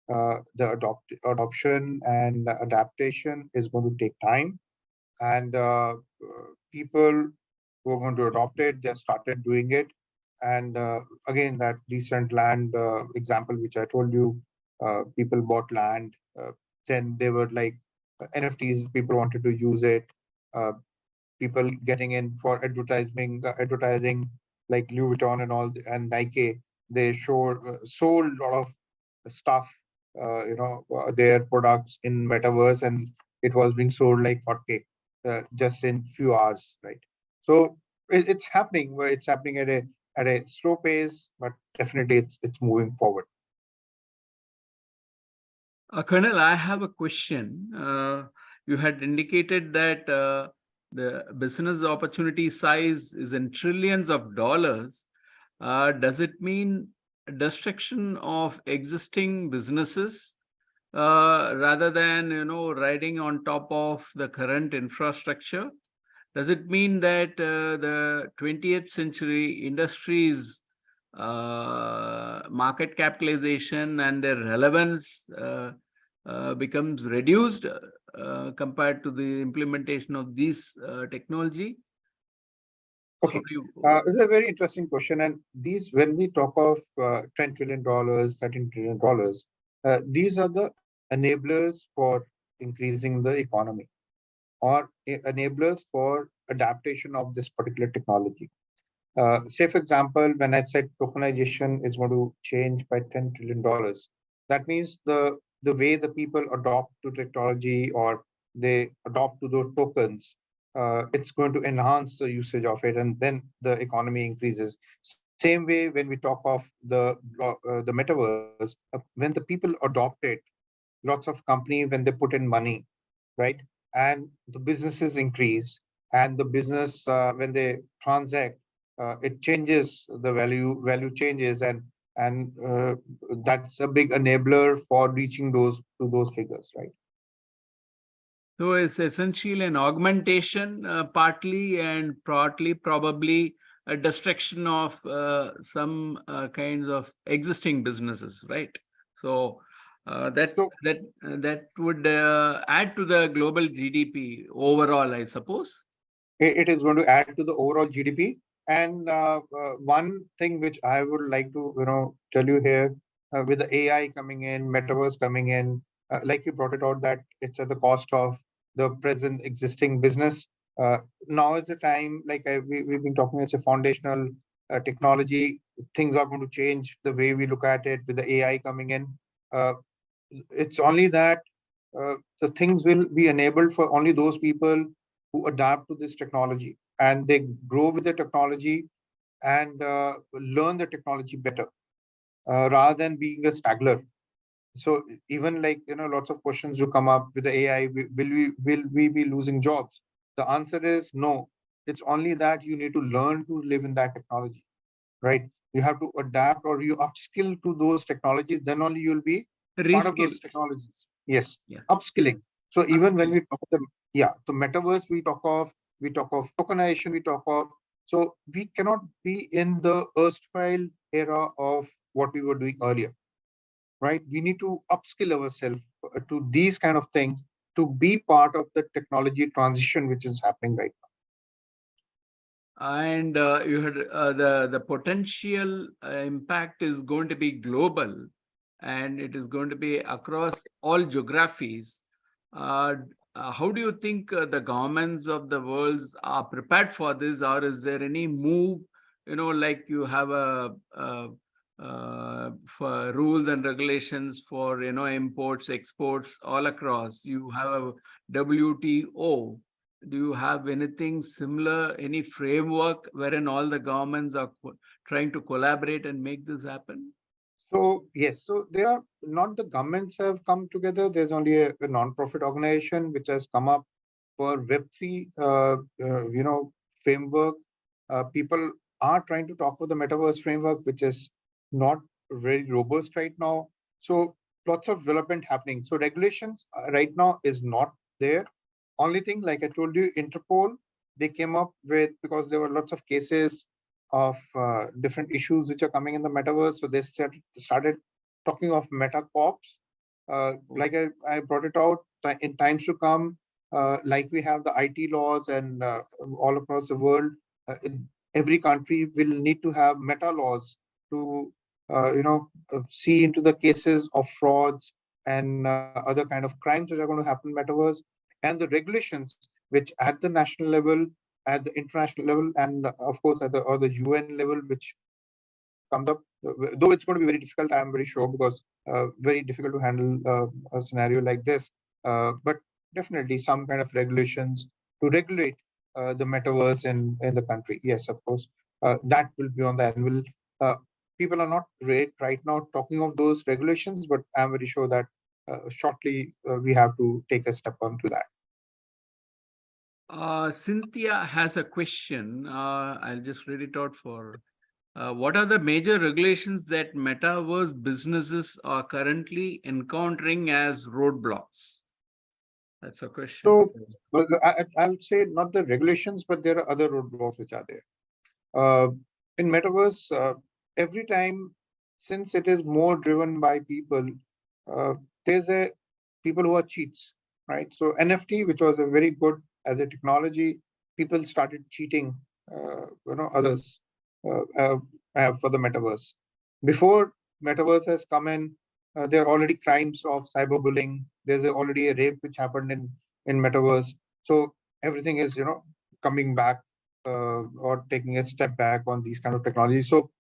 the adoption and adaptation is going to take time. And people who are going to adopt it, they started doing it. And again, that Decent Land example, which I told you, people bought land, then they were like NFTs, people wanted to use it. people getting in for advertising like Louis Vuitton and all, and Nike. They sold a lot of stuff, their products in metaverse, and it was being sold like hotcake just in few hours, right? So it's happening. It's happening at a slow pace, but definitely it's moving forward. Colonel, I have a question. You had indicated that the business opportunity size is in trillions of dollars. Does it mean destruction of existing businesses rather than riding on top of the current infrastructure? Does it mean that the 20th century industries market capitalization and their relevance becomes reduced compared to the implementation of this technology? Okay, it's a very interesting question. And these, when we talk of $10 trillion, $13 trillion, these are the enablers for increasing the economy, or enablers for adaptation of this particular technology. Say, for example, when I said tokenization is going to change by $10 trillion, that means the way the people adopt to technology, or they adopt to those tokens, it's going to enhance the usage of it, and then the economy increases. Same way when we talk of the metaverse, when the people adopt it, lots of companies, when they put in money, right, and the businesses increase, and the business when they transact, it changes, the value changes, and that's a big enabler for reaching those figures, right? So it's essentially an augmentation, partly, and partly probably a destruction of some kinds of existing businesses, right? So that would add to the global GDP overall, I suppose. It is going to add to the overall GDP. And one thing which I would like to tell you here, with the AI coming in, metaverse coming in, like you brought it out, that it's at the cost of the present existing business. Now is the time, like we've been talking, it's a foundational technology. Things are going to change the way we look at it with the AI coming in. It's only that the things will be enabled for only those people who adapt to this technology, and they grow with the technology, and learn the technology better, rather than being a staggler. So even like lots of questions to come up with the AI, will we be losing jobs? The answer is no. It's only that you need to learn to live in that technology, right? You have to adapt, or you upskill to those technologies, then only you'll be part of Reskill. those technologies. Yes, Yeah. upskilling. So even when Upskilling. we talk of the metaverse, we talk of tokenization, we talk of, so we cannot be in the erstwhile era of what we were doing earlier, right? We need to upskill ourselves to these kind of things to be part of the technology transition which is happening right now. And you had the potential impact is going to be global, and it is going to be across all geographies. How do you think the governments of the world are prepared for this, or is there any move, like you have for rules and regulations for imports, exports all across? You have a WTO. Do you have anything similar, any framework wherein all the governments are trying to collaborate and make this happen? So yes, so there are not the governments have come together. There's only a non-profit organization which has come up for Web3, framework. People are trying to talk about the metaverse framework, which is not very robust right now. So lots of development happening. So regulations right now is not there. Only thing, like I told you, Interpol, they came up with, because there were lots of cases of different issues which are coming in the metaverse. So they started talking of meta cops. Like I brought it out, in times to come, like we have the IT laws, and all across the world, every country will need to have meta laws to see into the cases of frauds and other kind of crimes which are going to happen in metaverse, and the regulations which at the national level at the international level, and of course at the UN level, which comes up. Though it's going to be very difficult, I am very sure, because very difficult to handle a scenario like this. But definitely some kind of regulations to regulate the metaverse in the country. Yes, of course, that will be on the anvil. Uh, People are not right now talking of those regulations, but I'm very sure that shortly we have to take a step onto that. Cynthia has a question. I'll just read it out for. What are the major regulations that metaverse businesses are currently encountering as roadblocks? That's a question. So, well, I would say not the regulations, but there are other roadblocks which are there. Uh, in metaverse, every time, since it is more driven by people, uh, there's a people who are cheats, right? So NFT, which was a very good as a technology, people started cheating, others for the metaverse. Before metaverse has come in, there are already crimes of cyberbullying. There's already a rape which happened in metaverse. So everything is coming back or taking a step back on these kind of technologies. So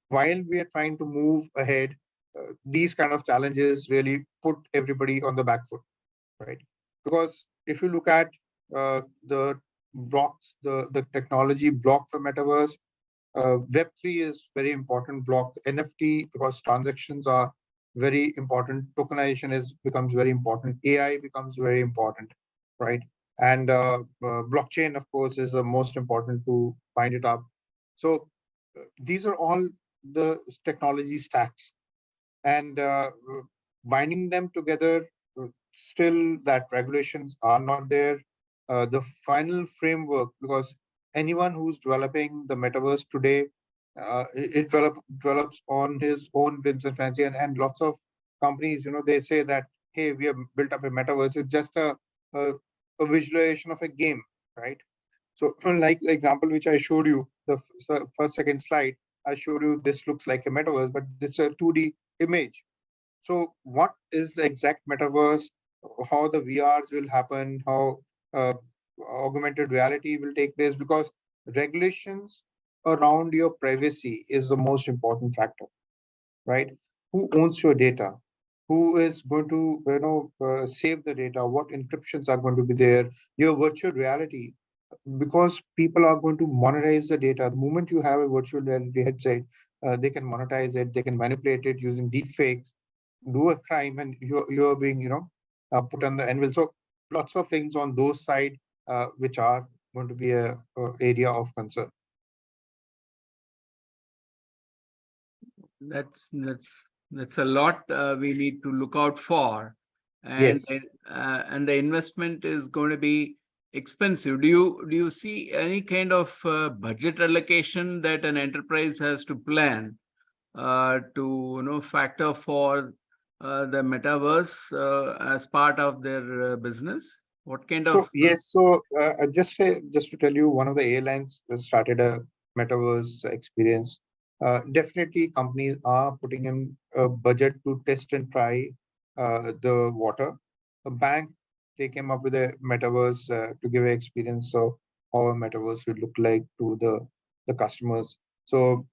while we are trying to move ahead, these kind of challenges really put everybody on the back foot, right? Because if you look at the blocks, the technology block for metaverse, Web3 is very important block. NFT, because transactions are very important. Tokenization becomes very important. AI becomes very important, right? And blockchain, of course, is the most important to find it up. So these are all the technology stacks, and binding them together, still that regulations are not there. The final framework, because anyone who's developing the metaverse today, develops on his own whims and fancy, and lots of companies, they say that, hey, we have built up a metaverse. It's just a, a visualization of a game, right? So like the example which I showed you, the first second slide, I showed you this looks like a metaverse, but it's a 2D image. So what is the exact metaverse? How the VRs will happen? How augmented reality will take place? Because regulations around your privacy is the most important factor, right? Who owns your data? Who is going to save the data? What encryptions are going to be there? Your virtual reality, because people are going to monetize the data. The moment you have a virtual reality headset, they can monetize it. They can manipulate it using deepfakes, do a crime, and you're being put on the anvil. So lots of things on those side which are going to be a area of concern. That's a lot we need to look out for, and Yes. and the investment is going to be expensive. Do you see any kind of budget allocation that an enterprise has to plan to factor for the metaverse as part of their business? What kind So of yes, so just to tell you, one of the airlines started a metaverse experience. Definitely, companies are putting in a budget to test and try the water. A bank, they came up with a metaverse to give an experience of how a metaverse would look like to the customers. So,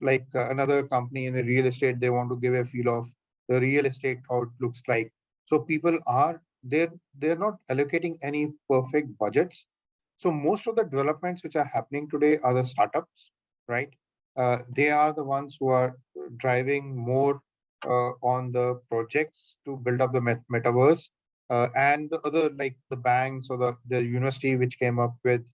like another company in a real estate, they want to give a feel of the real estate how it looks like. So people are they're not allocating any perfect budgets. So most of the developments which are happening today are the startups, right? They are the ones who are driving more on the projects to build up the metaverse. And the other, like the banks or the university which came up with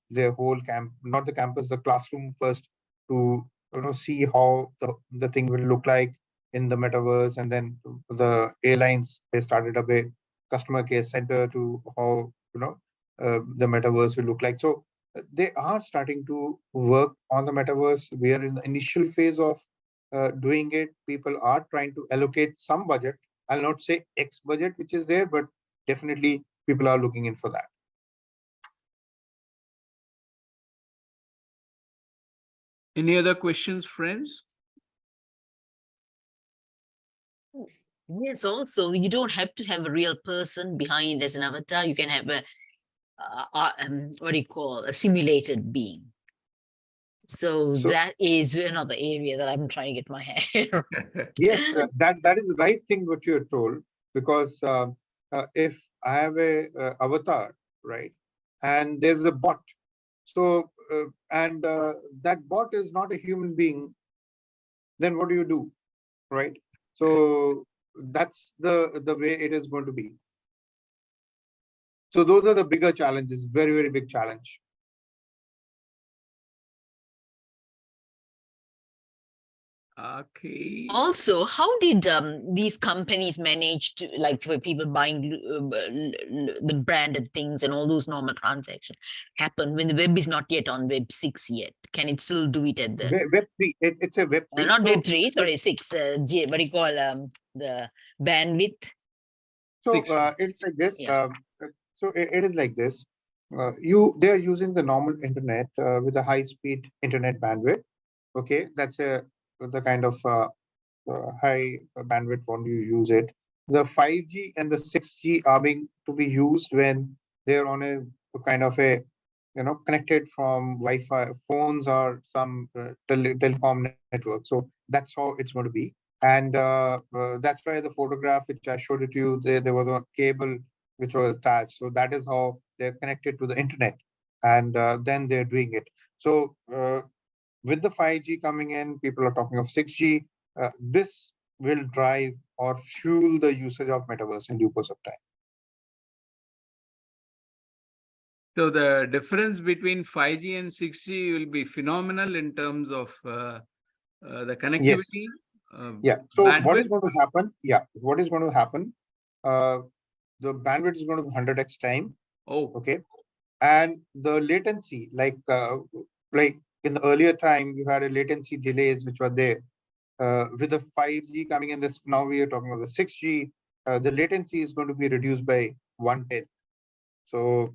their whole not the campus, the classroom first, to see how the thing will look like in the metaverse. And then the airlines, they started up a customer care center to how the metaverse will look like. So they are starting to work on the metaverse. We are in the initial phase of doing it. People are trying to allocate some budget. I'll not say X budget which is there, but definitely people are looking in for that. any other questions, friends? Yes, also, you don't have to have a real person behind as an avatar. You can have a what do you call, a simulated being. So So that is another area that I'm trying to get my head around. yes, that is the right thing what you're told, because if I have a avatar, right, and there's a bot, so and that bot is not a human being, then what do you do, right? So that's the way it is going to be. So those are the bigger challenges, very, very big challenge. Okay. Also, how did these companies manage to, like, for people buying the branded things and all those normal transactions happen when the web is not yet on web 6 yet? Can it still do it at the Web 3, it's a web 3. not So web 3, sorry, 6, what do you call the bandwidth? So 6G. it's like this. Yeah. So it is like this. They are using the normal internet with a high-speed internet bandwidth. Okay, that's the kind of high bandwidth when you use it. The 5G and the 6G are being to be used when they're on a kind of a connected from Wi-Fi phones or some telecom network. So that's how it's going to be. And that's why the photograph which I showed it to you, there was a cable which was attached. So that is how they're connected to the internet, and then they're doing it. So with the 5G coming in, people are talking of 6G. This will drive or fuel the usage of metaverse in due course of time. So the difference between 5G and 6G will be phenomenal in terms of the connectivity. Yeah. So what is bandwidth. going to happen? Yeah. What is going to happen? The bandwidth is going to be 100x time. Oh, Okay. And the latency, like in the earlier time, you had a latency delays which were there. With the 5G coming in, this now we are talking about the 6G. The latency is going to be reduced by 1/10. So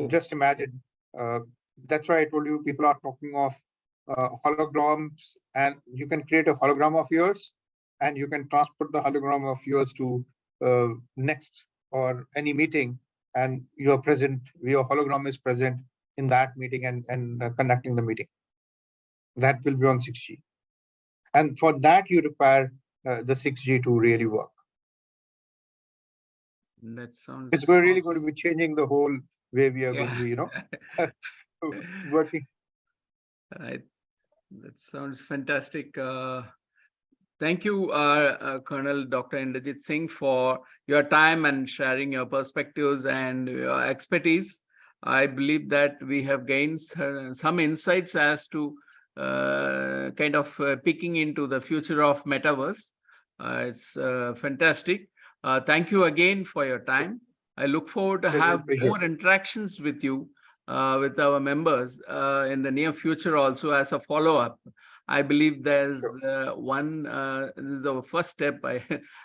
just imagine. That's why I told you people are talking of holograms, and you can create a hologram of yours, and you can transport the hologram of yours to next or any meeting, and you are present. Your hologram is present in that meeting and conducting the meeting. That will be on 6G, and for that you require the 6G to really work. that sounds. It's really going to be changing the whole way we are going to be, working. Right. That sounds fantastic. Thank you, Colonel Dr. Inderjeet Singh, for your time and sharing your perspectives and your expertise. I believe that we have gained some insights as to kind of peeking into the future of Metaverse. It's fantastic. Thank you again for your time. I look forward to have more interactions with you, with our members in the near future also as a follow-up. I believe there's one, this is our first step,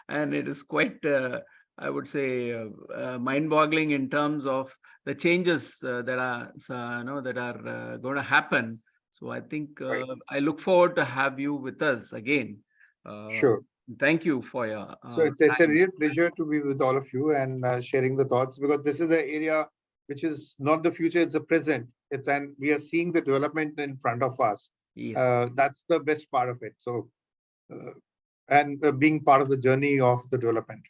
and it is quite, I would say, mind-boggling in terms of the changes that are going to happen. So I think I look forward to have you with us again. Sure. Thank you for your So it's a real pleasure to be with all of you and sharing the thoughts, because this is the area which is not the future, it's the present. We are seeing the development in front of us. Yes. That's the best part of it. So, and being part of the journey of the development.